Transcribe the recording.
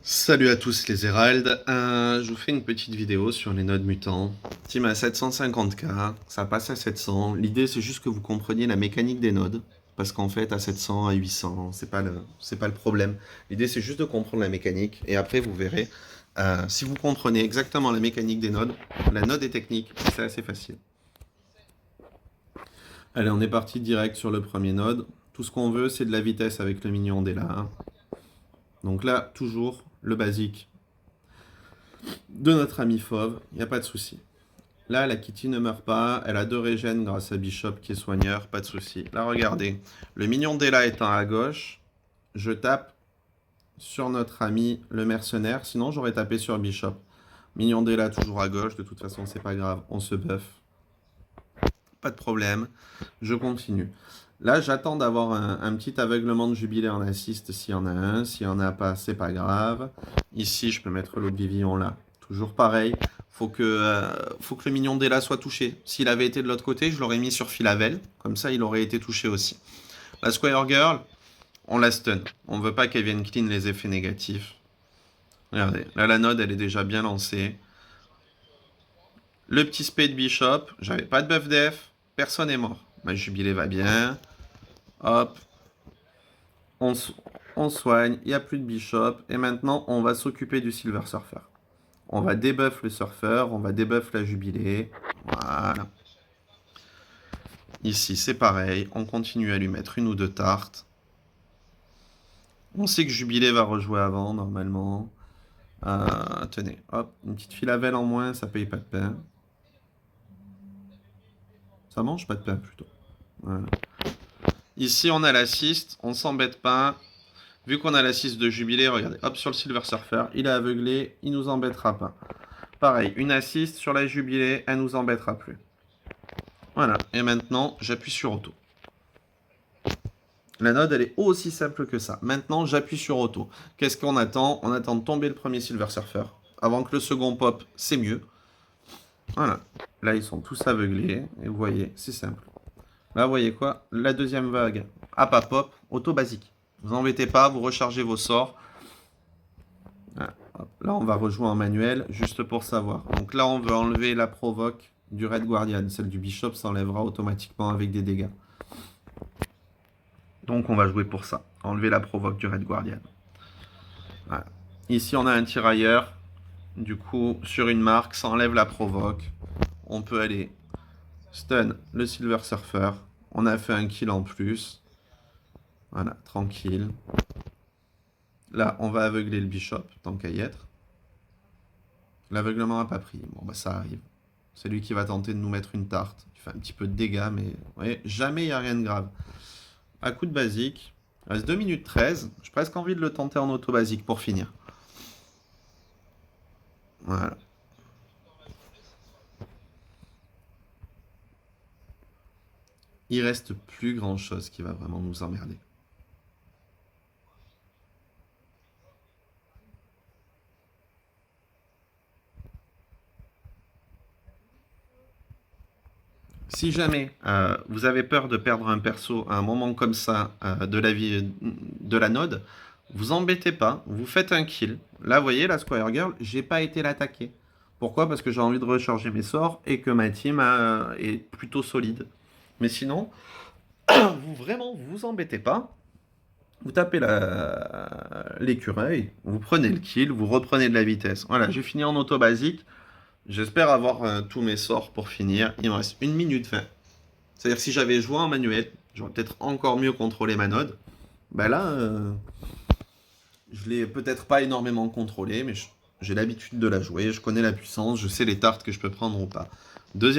Salut à tous les Héralds, je vous fais une petite vidéo sur les nodes mutants. Team à 750k, ça passe à 700. L'idée c'est juste que vous compreniez la mécanique des nodes, parce qu'en fait à 700, à 800, c'est pas le problème. L'idée c'est juste de comprendre la mécanique, et après vous verrez, si vous comprenez exactement la mécanique des nodes, la node est technique, c'est assez facile. Allez, on est parti direct sur le premier node. Tout ce qu'on veut c'est de la vitesse avec le minion dès là. Donc là, toujours le basique de notre ami Fauve, il n'y a pas de souci. Là, la Kitty ne meurt pas, elle a 2 régènes grâce à Bishop qui est soigneur, pas de souci. Là, regardez, le minion d'Ella étant à gauche, je tape sur notre ami le mercenaire, sinon j'aurais tapé sur Bishop. Minion d'Ella toujours à gauche, de toute façon c'est pas grave, on se buff. Pas de problème, je continue. Là, j'attends d'avoir un petit aveuglement de jubilé en assist s'il y en a un. S'il n'y en a pas, c'est pas grave. Ici, je peux mettre l'Oblivion là. Toujours pareil. Faut que le minion d'Ella soit touché. S'il avait été de l'autre côté, je l'aurais mis sur Philavel. Comme ça, il aurait été touché aussi. La Squire Girl, on la stun. On veut pas qu'elle vienne clean les effets négatifs. Regardez, là, la node, elle est déjà bien lancée. Le petit spade Bishop, j'avais pas de buff def. Personne est mort. Ma jubilé va bien. Hop, on, on soigne, il n'y a plus de bishop, et maintenant on va s'occuper du Silver Surfer. On va debuff le Surfer, on va debuff la Jubilée. Voilà. Ici c'est pareil, on continue à lui mettre une ou deux tartes. On sait que Jubilé va rejouer avant normalement. Tenez, hop, une petite filavelle en moins, ça paye pas de pain. Ça mange pas de pain plutôt. Voilà. Ici on a l'assist, on s'embête pas. Vu qu'on a l'assist de Jubilé, regardez, hop, sur le Silver Surfer, il est aveuglé, il nous embêtera pas. Pareil, une assist sur la Jubilé, elle nous embêtera plus. Voilà, et maintenant, j'appuie sur Auto. La node, elle est aussi simple que ça. Maintenant, j'appuie sur Auto. Qu'est-ce qu'on attend? On attend de tomber le premier Silver Surfer. Avant que le second pop, c'est mieux. Voilà. Là, ils sont tous aveuglés. Et vous voyez, c'est simple. Là, vous voyez quoi? La deuxième vague. Ah, pas pop. Auto basique. Vous embêtez pas, vous rechargez vos sorts. Voilà. Là, on va rejouer en manuel, juste pour savoir. Donc là, on veut enlever la provoque du Red Guardian. Celle du Bishop s'enlèvera automatiquement avec des dégâts. Donc on va jouer pour ça. Enlever la provoque du Red Guardian. Voilà. Ici, on a un tirailleur. Du coup, sur une marque, ça enlève la provoque. On peut aller stun le Silver Surfer. On a fait un kill en plus. Voilà, tranquille. Là, on va aveugler le Bishop, tant qu'à y être. L'aveuglement n'a pas pris. Bon, bah ça arrive. C'est lui qui va tenter de nous mettre une tarte. Il fait un petit peu de dégâts, mais vous voyez, jamais il n'y a rien de grave. À coup de basique. Il reste 2 minutes 13. J'ai presque envie de le tenter en auto basique pour finir. Voilà. Il reste plus grand chose qui va vraiment nous emmerder. Si jamais vous avez peur de perdre un perso à un moment comme ça de la vie de la node, vous embêtez pas, vous faites un kill. Là, vous voyez, la Squire Girl, j'ai pas été l'attaquer. Pourquoi? Parce que j'ai envie de recharger mes sorts et que ma team est plutôt solide. Mais sinon, vous embêtez pas. Vous tapez l'écureuil, vous prenez le kill, vous reprenez de la vitesse. Voilà, j'ai fini en auto basique. J'espère avoir tous mes sorts pour finir. Il me reste 1 minute 20. C'est-à-dire que si j'avais joué en manuel, j'aurais peut-être encore mieux contrôlé ma node. Ben là, je l'ai peut-être pas énormément contrôlé, mais j'ai l'habitude de la jouer. Je connais la puissance, je sais les tartes que je peux prendre ou pas. Deuxième